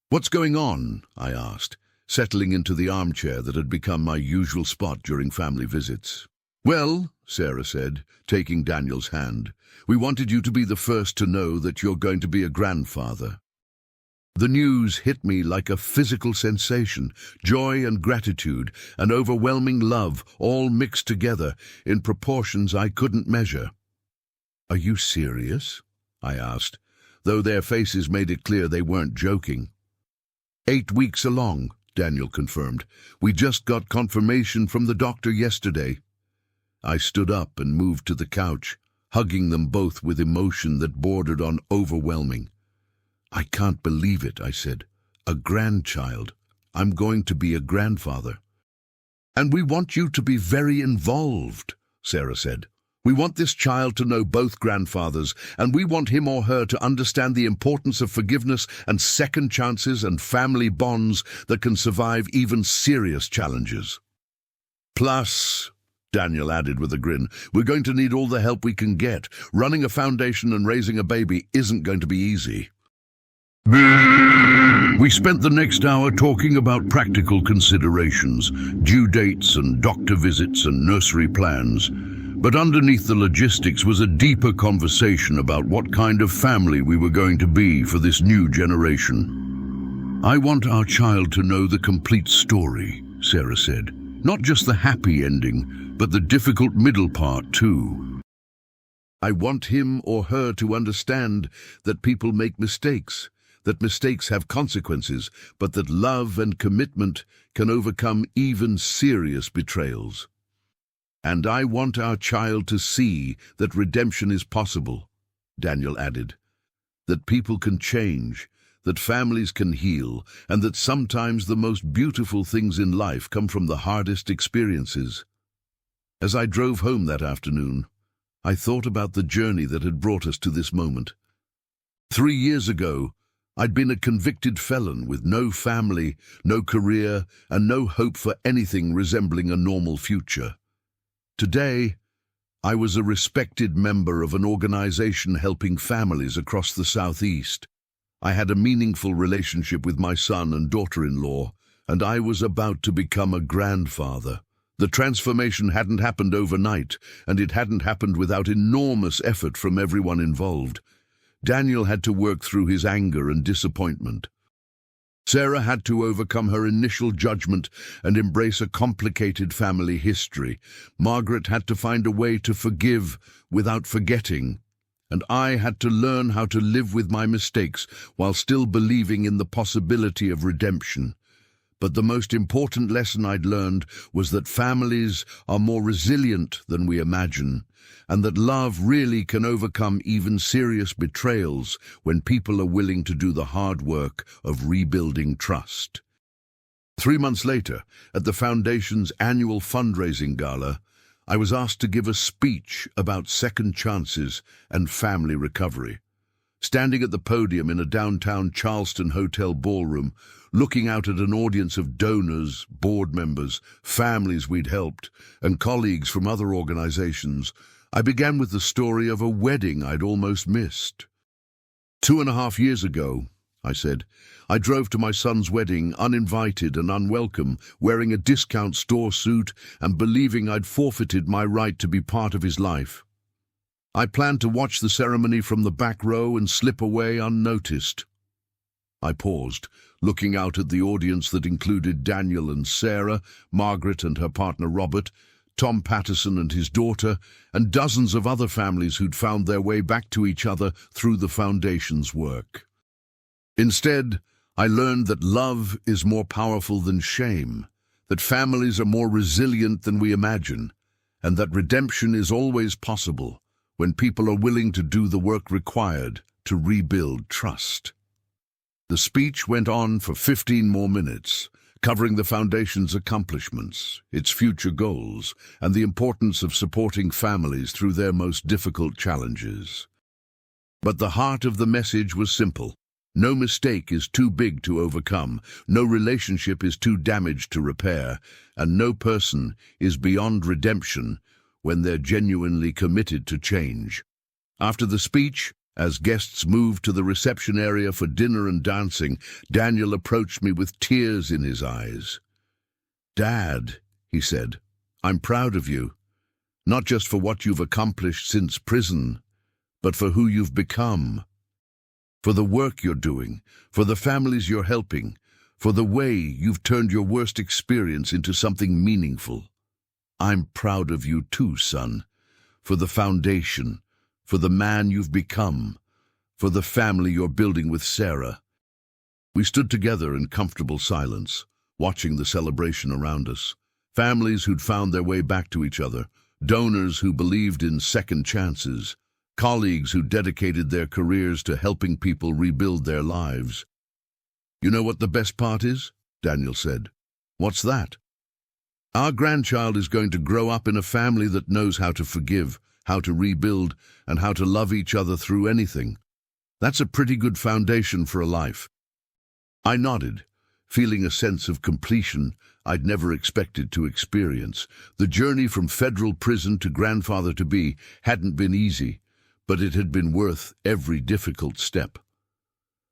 "What's going on?" I asked, settling into the armchair that had become my usual spot during family visits. "Well," Sarah said, taking Daniel's hand, "we wanted you to be the first to know that you're going to be a grandfather." The news hit me like a physical sensation, joy and gratitude, and overwhelming love, all mixed together in proportions I couldn't measure. "Are you serious?" I asked, though their faces made it clear they weren't joking. 8 weeks along, Daniel confirmed. "We just got confirmation from the doctor yesterday." I stood up and moved to the couch, hugging them both with emotion that bordered on overwhelming. "I can't believe it," I said. "A grandchild. I'm going to be a grandfather." "And we want you to be very involved," Sarah said. "We want this child to know both grandfathers, and we want him or her to understand the importance of forgiveness and second chances and family bonds that can survive even serious challenges. Plus," Daniel added with a grin, "we're going to need all the help we can get. Running a foundation and raising a baby isn't going to be easy." We spent the next hour talking about practical considerations, due dates and doctor visits and nursery plans. But underneath the logistics was a deeper conversation about what kind of family we were going to be for this new generation. "I want our child to know the complete story," Sarah said. "Not just the happy ending, but the difficult middle part too. I want him or her to understand that people make mistakes, that mistakes have consequences, but that love and commitment can overcome even serious betrayals. And I want our child to see that redemption is possible," Daniel added, "that people can change, that families can heal, and that sometimes the most beautiful things in life come from the hardest experiences." As I drove home that afternoon, I thought about the journey that had brought us to this moment. 3 years ago, I'd been a convicted felon with no family, no career, and no hope for anything resembling a normal future. Today, I was a respected member of an organization helping families across the Southeast. I had a meaningful relationship with my son and daughter-in-law, and I was about to become a grandfather. The transformation hadn't happened overnight, and it hadn't happened without enormous effort from everyone involved. Daniel had to work through his anger and disappointment. Sarah had to overcome her initial judgment and embrace a complicated family history. Margaret had to find a way to forgive without forgetting. And I had to learn how to live with my mistakes while still believing in the possibility of redemption. But the most important lesson I'd learned was that families are more resilient than we imagine, and that love really can overcome even serious betrayals when people are willing to do the hard work of rebuilding trust. 3 months later, at the Foundation's annual fundraising gala, I was asked to give a speech about second chances and family recovery. Standing at the podium in a downtown Charleston hotel ballroom, looking out at an audience of donors, board members, families we'd helped, and colleagues from other organizations, I began with the story of a wedding I'd almost missed. 2.5 years ago, I said, I drove to my son's wedding uninvited and unwelcome, wearing a discount store suit and believing I'd forfeited my right to be part of his life. I planned to watch the ceremony from the back row and slip away unnoticed. I paused, looking out at the audience that included Daniel and Sarah, Margaret and her partner Robert, Tom Patterson and his daughter, and dozens of other families who'd found their way back to each other through the Foundation's work. Instead, I learned that love is more powerful than shame, that families are more resilient than we imagine, and that redemption is always possible when people are willing to do the work required to rebuild trust. The speech went on for 15 more minutes, covering the Foundation's accomplishments, its future goals, and the importance of supporting families through their most difficult challenges. But the heart of the message was simple. No mistake is too big to overcome, no relationship is too damaged to repair, and no person is beyond redemption when they're genuinely committed to change. After the speech, as guests moved to the reception area for dinner and dancing, Daniel approached me with tears in his eyes. "Dad," he said, "I'm proud of you, not just for what you've accomplished since prison, but for who you've become. For the work you're doing, for the families you're helping, for the way you've turned your worst experience into something meaningful. I'm proud of you too, son, for the Foundation, for the man you've become, for the family you're building with Sarah. We stood together in comfortable silence, watching the celebration around us. Families who'd found their way back to each other, donors who believed in second chances, colleagues who dedicated their careers to helping people rebuild their lives. "You know what the best part is?" Daniel said. "What's that?" "Our grandchild is going to grow up in a family that knows how to forgive, how to rebuild, and how to love each other through anything. That's a pretty good foundation for a life." I nodded, feeling a sense of completion I'd never expected to experience. The journey from federal prison to grandfather-to-be hadn't been easy, but it had been worth every difficult step.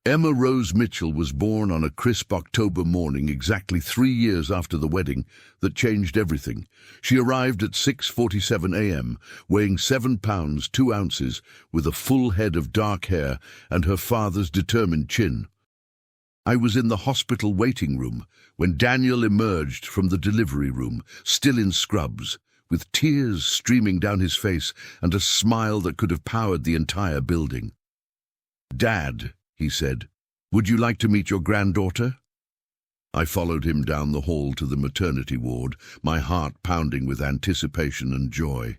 Emma Rose Mitchell was born on a crisp October morning exactly 3 years after the wedding that changed everything. She arrived at 6:47 a.m., weighing 7 pounds 2 ounces, with a full head of dark hair and her father's determined chin. I was in the hospital waiting room when Daniel emerged from the delivery room, still in scrubs, with tears streaming down his face and a smile that could have powered the entire building. "Dad," he said, "would you like to meet your granddaughter?" I followed him down the hall to the maternity ward, my heart pounding with anticipation and joy.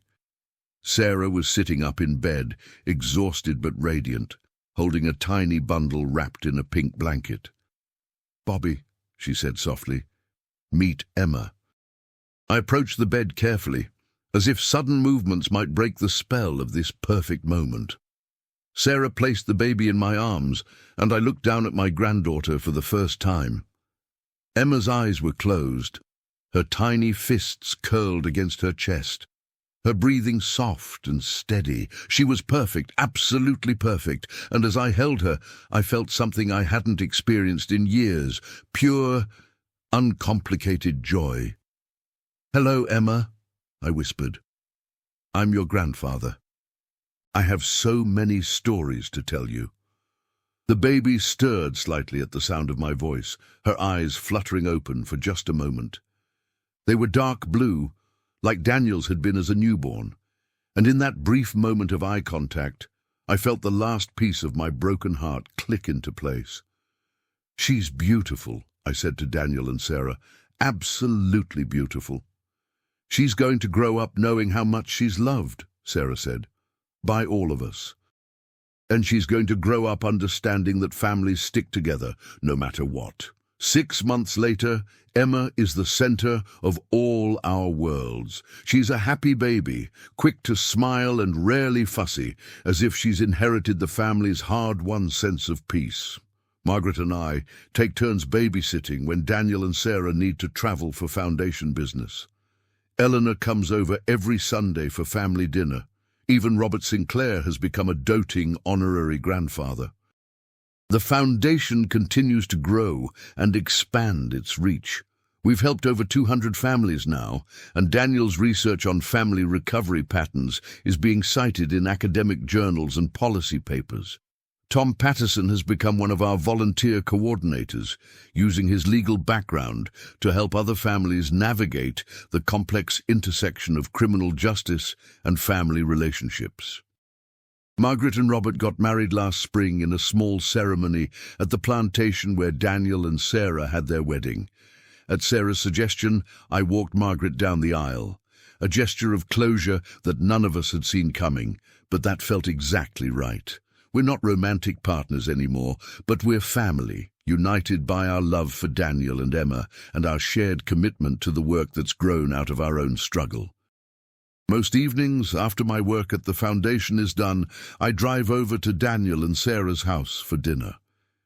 Sarah was sitting up in bed, exhausted but radiant, holding a tiny bundle wrapped in a pink blanket. "Bobby," she said softly, "meet Emma." I approached the bed carefully, as if sudden movements might break the spell of this perfect moment. Sarah placed the baby in my arms, and I looked down at my granddaughter for the first time. Emma's eyes were closed, her tiny fists curled against her chest, her breathing soft and steady. She was perfect, absolutely perfect, and as I held her, I felt something I hadn't experienced in years, pure, uncomplicated joy. "Hello, Emma," I whispered. "I'm your grandfather. I have so many stories to tell you." The baby stirred slightly at the sound of my voice, her eyes fluttering open for just a moment. They were dark blue, like Daniel's had been as a newborn, and in that brief moment of eye contact, I felt the last piece of my broken heart click into place. "She's beautiful," I said to Daniel and Sarah, "absolutely beautiful." "She's going to grow up knowing how much she's loved," Sarah said, "by all of us. And she's going to grow up understanding that families stick together, no matter what." 6 months later, Emma is the center of all our worlds. She's a happy baby, quick to smile and rarely fussy, as if she's inherited the family's hard-won sense of peace. Margaret and I take turns babysitting when Daniel and Sarah need to travel for foundation business. Eleanor comes over every Sunday for family dinner. Even Robert Sinclair has become a doting honorary grandfather. The foundation continues to grow and expand its reach. We've helped over 200 families now, and Daniel's research on family recovery patterns is being cited in academic journals and policy papers. Tom Patterson has become one of our volunteer coordinators, using his legal background to help other families navigate the complex intersection of criminal justice and family relationships. Margaret and Robert got married last spring in a small ceremony at the plantation where Daniel and Sarah had their wedding. At Sarah's suggestion, I walked Margaret down the aisle, a gesture of closure that none of us had seen coming, but that felt exactly right. We're not romantic partners anymore, but we're family, united by our love for Daniel and Emma and our shared commitment to the work that's grown out of our own struggle. Most evenings, after my work at the foundation is done, I drive over to Daniel and Sarah's house for dinner.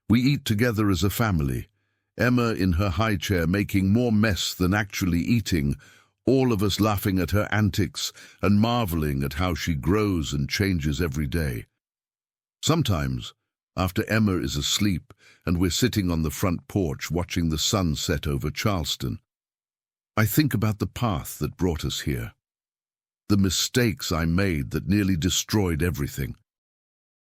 We eat together as a family, Emma in her high chair making more mess than actually eating, all of us laughing at her antics and marveling at how she grows and changes every day. Sometimes, after Emma is asleep and we're sitting on the front porch watching the sun set over Charleston, I think about the path that brought us here, the mistakes I made that nearly destroyed everything,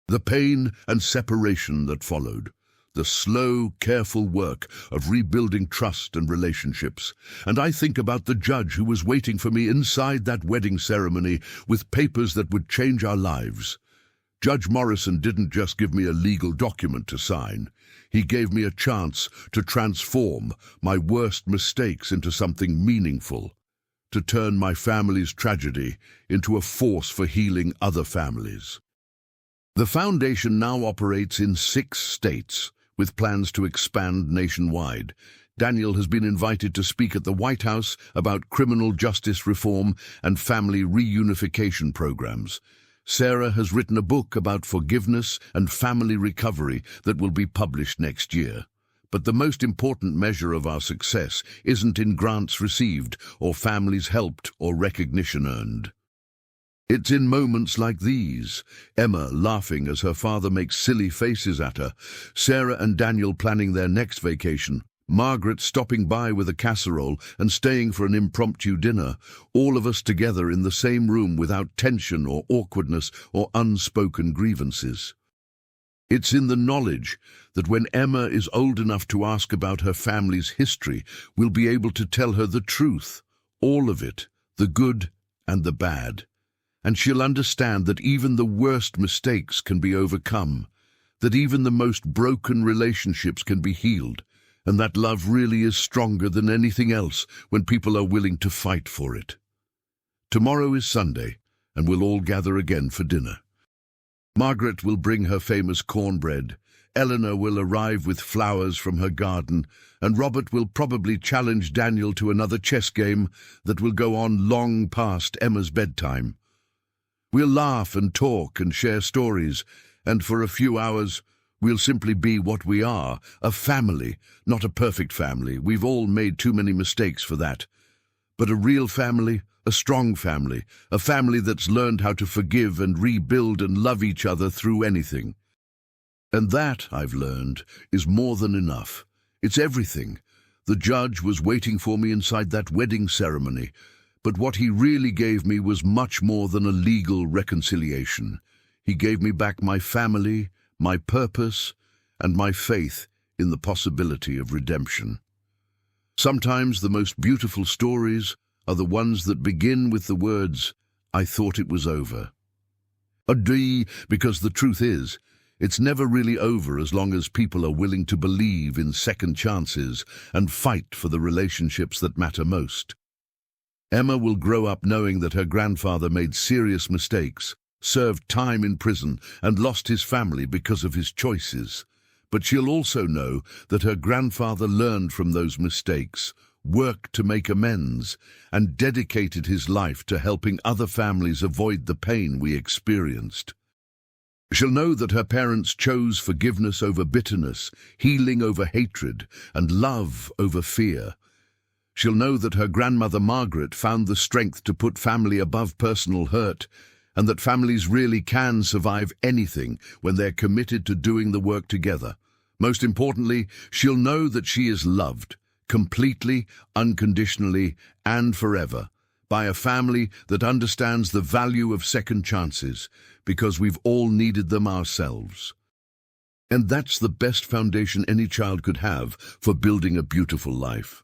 the pain and separation that followed, the slow, careful work of rebuilding trust and relationships, and I think about the judge who was waiting for me inside that wedding ceremony with papers that would change our lives. Judge Morrison didn't just give me a legal document to sign. He gave me a chance to transform my worst mistakes into something meaningful, to turn my family's tragedy into a force for healing other families. The foundation now operates in 6 states, with plans to expand nationwide. Daniel has been invited to speak at the White House about criminal justice reform and family reunification programs. Sarah has written a book about forgiveness and family recovery that will be published next year. But the most important measure of our success isn't in grants received, or families helped, or recognition earned. It's in moments like these: Emma laughing as her father makes silly faces at her, Sarah and Daniel planning their next vacation, Margaret stopping by with a casserole and staying for an impromptu dinner, all of us together in the same room without tension or awkwardness or unspoken grievances. It's in the knowledge that when Emma is old enough to ask about her family's history, we'll be able to tell her the truth, all of it, the good and the bad. And she'll understand that even the worst mistakes can be overcome, that even the most broken relationships can be healed, and that love really is stronger than anything else when people are willing to fight for it. Tomorrow is Sunday, and we'll all gather again for dinner. Margaret will bring her famous cornbread, Eleanor will arrive with flowers from her garden, and Robert will probably challenge Daniel to another chess game that will go on long past Emma's bedtime. We'll laugh and talk and share stories, and for a few hours we'll simply be what we are, a family, not a perfect family. We've all made too many mistakes for that. But a real family, a strong family, a family that's learned how to forgive and rebuild and love each other through anything. And that, I've learned, is more than enough. It's everything. The judge was waiting for me inside that wedding ceremony, but what he really gave me was much more than a legal reconciliation. He gave me back my family, my purpose, and my faith in the possibility of redemption. Sometimes the most beautiful stories are the ones that begin with the words, "I thought it was over." Because the truth is, it's never really over as long as people are willing to believe in second chances and fight for the relationships that matter most. Emma will grow up knowing that her grandfather made serious mistakes, served time in prison, and lost his family because of his choices. But she'll also know that her grandfather learned from those mistakes, worked to make amends, and dedicated his life to helping other families avoid the pain we experienced. She'll know that her parents chose forgiveness over bitterness, healing over hatred, and love over fear. She'll know that her grandmother Margaret found the strength to put family above personal hurt, and that families really can survive anything when they're committed to doing the work together. Most importantly, she'll know that she is loved, completely, unconditionally, and forever, by a family that understands the value of second chances, because we've all needed them ourselves. And that's the best foundation any child could have for building a beautiful life.